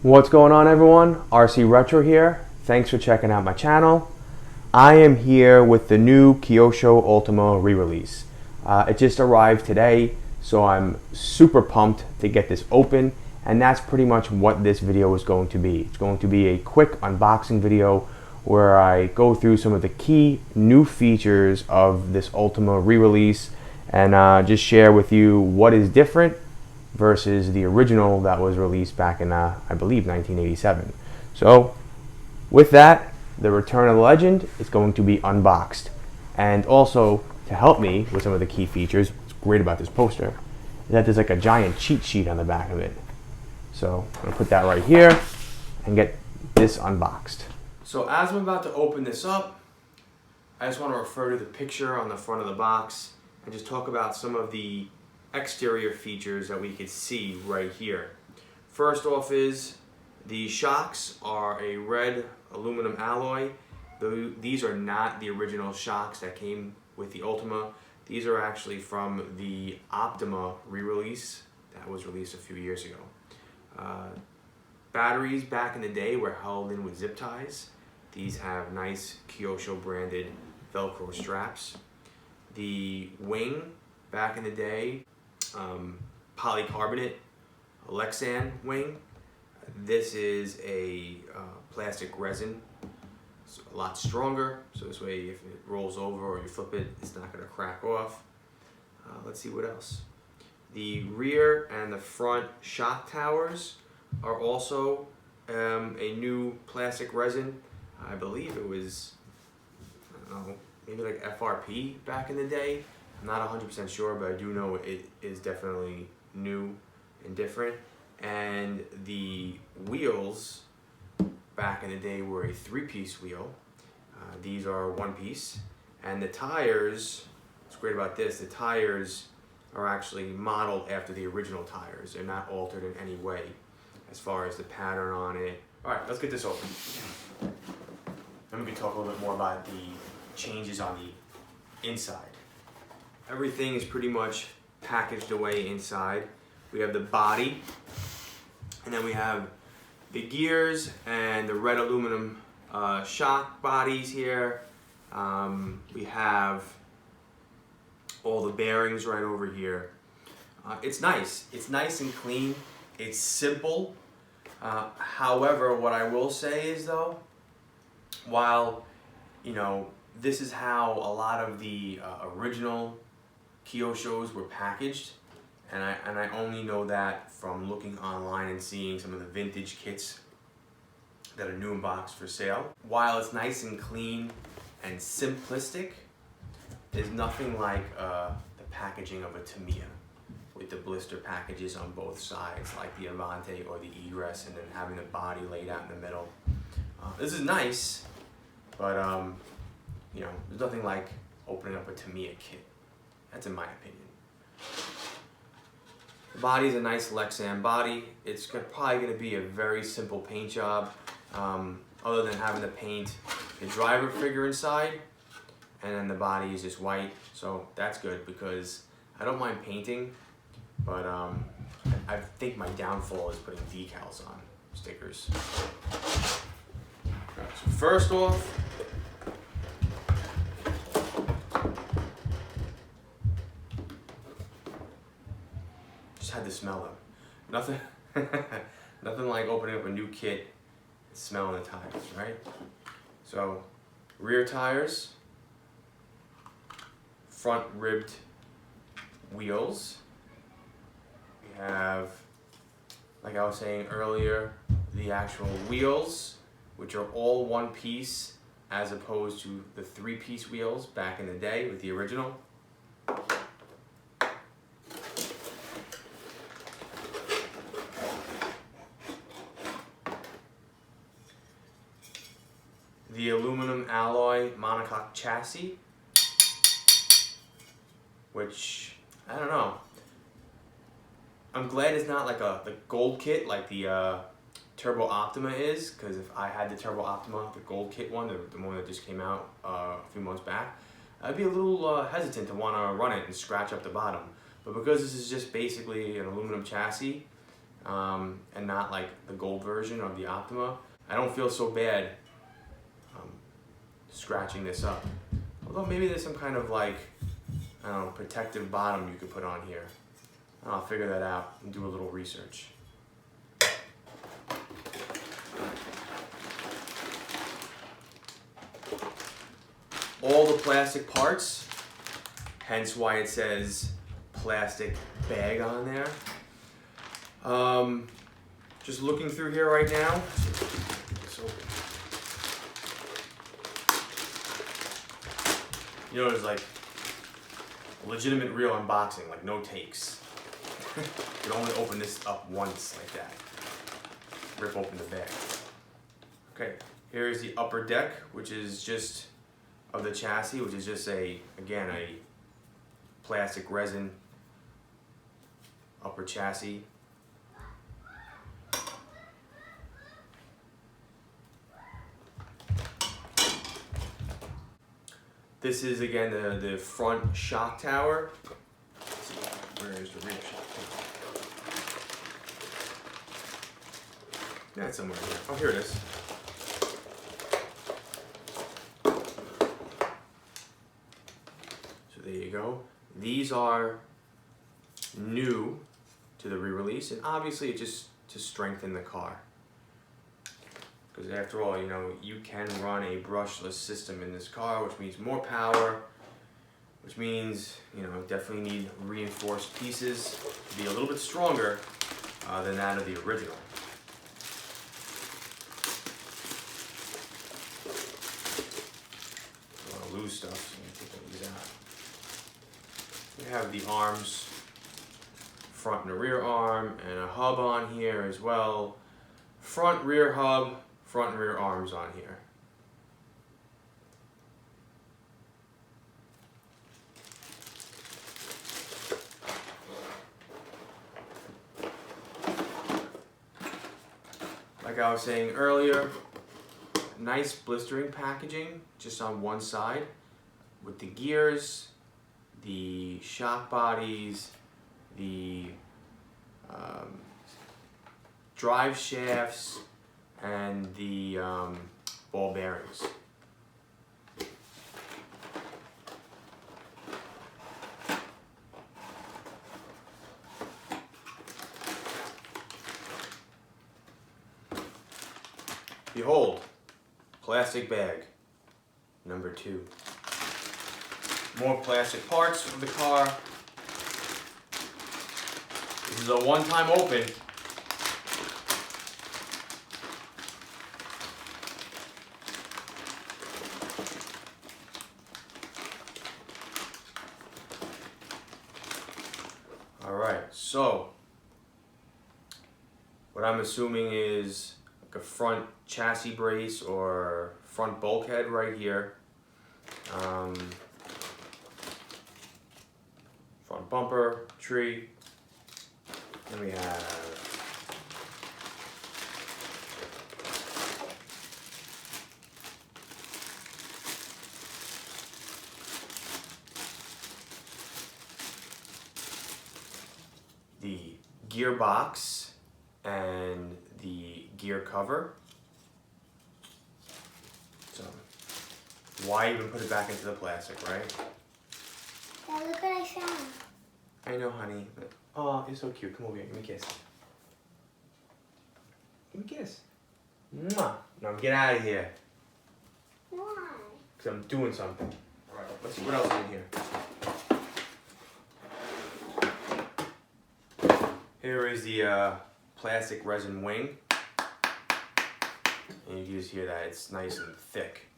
What's going on, everyone? RC Retro here. Thanks for checking out my channel. I am here with the new KYOSHO Ultima re-release. It just arrived today, so I'm super pumped to get this open, and that's pretty much what this video is going to be. It's going to be a quick unboxing video where I go through some of the key new features of this Ultima re-release and just share with you what is different versus the original that was released back in, I believe, 1987. So, with that, the Return of the Legend is going to be unboxed. And also, to help me with some of the key features, what's great about this poster, is that there's like a giant cheat sheet on the back of it. So, I'm going to put that right here and get this unboxed. So, as I'm about to open this up, I just want to refer to the picture on the front of the box and just talk about some of the exterior features that we could see right here. First off is the shocks are a red aluminum alloy. These are not the original shocks that came with the Ultima. These are actually from the Optima re-release that was released a few years ago. Batteries back in the day were held in with zip ties. These have nice KYOSHO branded Velcro straps. The wing back in the day, polycarbonate Lexan wing. This is a plastic resin. It's a lot stronger, so this way if it rolls over or you flip it, it's not going to crack off. Let's see what else. The rear and the front shock towers are also a new plastic resin. I believe it was, I don't know, maybe like FRP back in the day. I'm not 100% sure, but I do know it is definitely new and different. And the wheels back in the day were a three-piece wheel. These are one piece. And the tires, what's great about this, the tires are actually modeled after the original tires. They're not altered in any way as far as the pattern on it. All right, let's get this open. Then we can talk a little bit more about the changes on the inside. Everything is pretty much packaged away inside. We have the body, and then we have the gears and the red aluminum shock bodies here. We have all the bearings right over here. It's nice. It's nice and clean. It's simple. However, what I will say is though, while this is how a lot of the original KYOSHOs were packaged, and I only know that from looking online and seeing some of the vintage kits that are new in box for sale. While it's nice and clean and simplistic, there's nothing like the packaging of a Tamiya with the blister packages on both sides, like the Avante or the Egress, and then having the body laid out in the middle. This is nice, but there's nothing like opening up a Tamiya kit. That's in my opinion. The body's a nice Lexan body. It's probably going to be a very simple paint job, other than having to paint the driver figure inside, and then the body is just white. So that's good because I don't mind painting, but I think my downfall is putting decals on, stickers. Right, so first off, had to smell them. Nothing like opening up a new kit and smelling the tires, right? So, rear tires, front ribbed wheels. We have, like I was saying earlier, the actual wheels, which are all one piece as opposed to the three-piece wheels back in the day with the original. The aluminum alloy monocoque chassis, which, I don't know. I'm glad it's not like the gold kit like the Turbo Optima is, because if I had the Turbo Optima, the gold kit one, the one that just came out a few months back, I'd be a little hesitant to want to run it and scratch up the bottom. But because this is just basically an aluminum chassis, and not like the gold version of the Optima, I don't feel so bad scratching this up. Although maybe there's some kind of like, I don't know, protective bottom you could put on here. I'll figure that out and do a little research. All the plastic parts, hence why it says plastic bag on there. Just looking through here right now. You know, there's like a legitimate real unboxing, like no takes. You can only open this up once like that. Rip open the bag. Okay, here is the upper deck, which is just of the chassis, which is just again, a plastic resin upper chassis. This is again the front shock tower. Let's see, where is the rear shock tower? That's somewhere here. Oh, here it is. So there you go. These are new to the re-release, and obviously it's just to strengthen the car. Because after all, you know, you can run a brushless system in this car, which means more power, which means, you know, definitely need reinforced pieces to be a little bit stronger than that of the original. I don't want to lose stuff, so I'm going to take these out. We have the arms, front and a rear arm, and a hub on here as well. Front, rear hub, front and rear arms on here. Like I was saying earlier, nice blistering packaging just on one side with the gears, the shock bodies, the drive shafts, and the ball bearings. Behold, plastic bag number 2. More plastic parts of the car. This is a one-time open. Alright, so what I'm assuming is like a front chassis brace or front bulkhead right here. Front bumper, tree. Then we have the gearbox and the gear cover. So, why even put it back into the plastic, right? Yeah, look what I found. I know, honey. But, oh, you're so cute. Come over here. Give me a kiss. Give me a kiss. Mwah. Now get out of here. Why? Because I'm doing something. All right, let's see what else is in here. Here is the plastic resin wing. And you can just hear that it's nice and thick.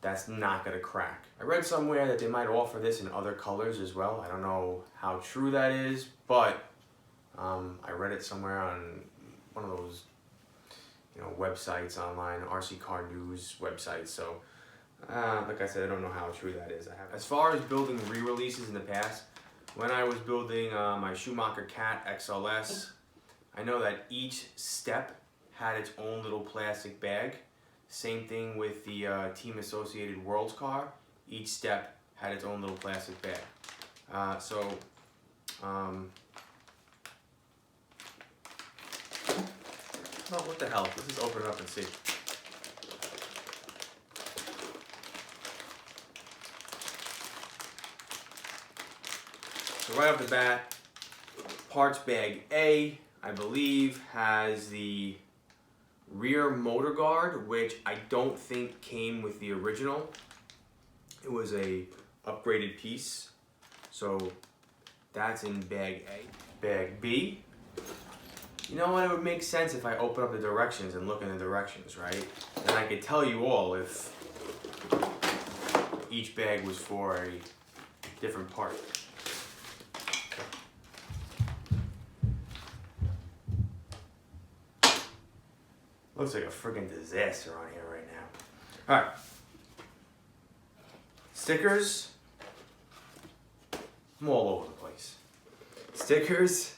That's not gonna crack. I read somewhere that they might offer this in other colors as well. I don't know how true that is, but I read it somewhere on one of those, you know, websites online, RC Car News websites. So, like I said, I don't know how true that is. As far as building re-releases in the past, when I was building my Schumacher Cat XLS, I know that each step had its own little plastic bag. Same thing with the Team Associated Worlds car. Each step had its own little plastic bag. Oh, what the hell? Let's just open it up and see. So right off the bat, parts bag A, I believe, has the rear motor guard, which I don't think came with the original. It was a upgraded piece. So that's in bag A. Bag B, you know what, it would make sense if I open up the directions and look in the directions, right? And I could tell you all if each bag was for a different part. Looks like a friggin' disaster on here right now. Alright. Stickers. I'm all over the place. Stickers.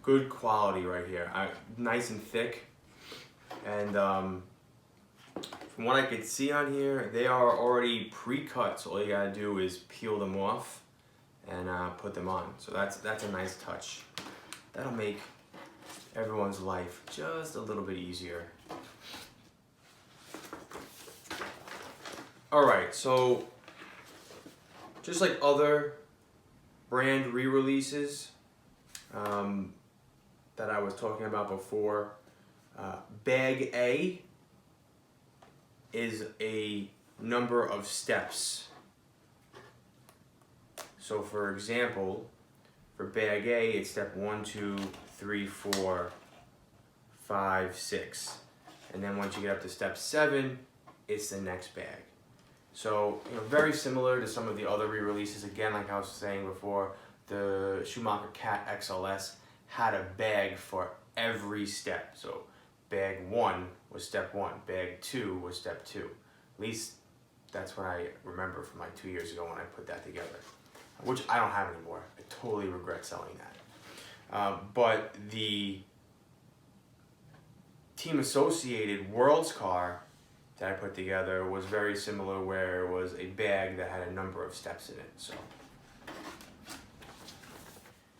Good quality right here. Nice and thick. And from what I could see on here, they are already pre-cut. So all you gotta do is peel them off and put them on. So that's a nice touch. That'll make everyone's life just a little bit easier. Alright, so just like other brand re-releases that I was talking about before, bag A is a number of steps. So for example, for bag A, it's step 1, 2, 3, 4, 5, 6. And then once you get up to step 7, it's the next bag. So, you know, very similar to some of the other re-releases. Again, like I was saying before, the Schumacher Cat XLS had a bag for every step. So bag 1 was step 1, bag 2 was step 2. At least that's what I remember from like 2 years ago when I put that together, which I don't have anymore. I totally regret selling that. But the Team Associated World's car that I put together was very similar, where it was a bag that had a number of steps in it. So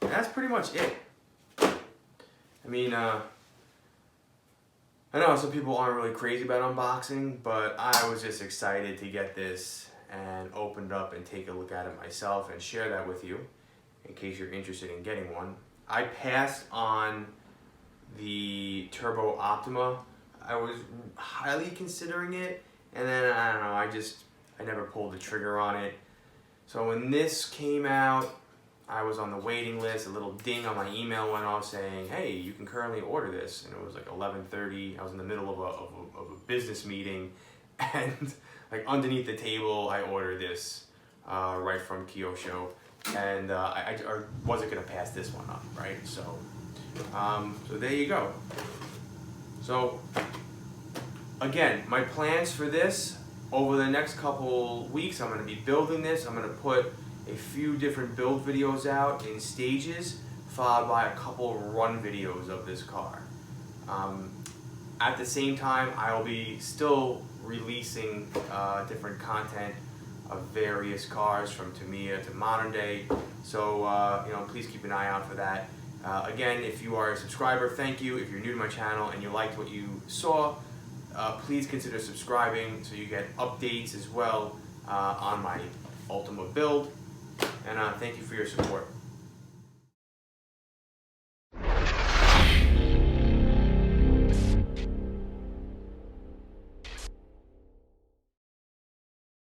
and that's pretty much it. I mean, I know some people aren't really crazy about unboxing, but I was just excited to get this and open it up and take a look at it myself and share that with you in case you're interested in getting one. I passed on the Turbo Optima. I was highly considering it, and then I don't know, I never pulled the trigger on it. So when this came out, I was on the waiting list. A little ding on my email went off saying, hey, you can currently order this. And it was like 11:30. I was in the middle of a business meeting, and like underneath the table, I ordered this right from KYOSHO, and I wasn't gonna pass this one up, right? So, so there you go. So again, my plans for this over the next couple weeks, I'm gonna be building this. I'm gonna put a few different build videos out in stages, followed by a couple run videos of this car. At the same time, I will be still releasing different content of various cars from Tamiya to modern day. So you know, please keep an eye out for that. Again, if you are a subscriber, thank you. If you're new to my channel and you liked what you saw, please consider subscribing so you get updates as well on my Ultima build. And thank you for your support.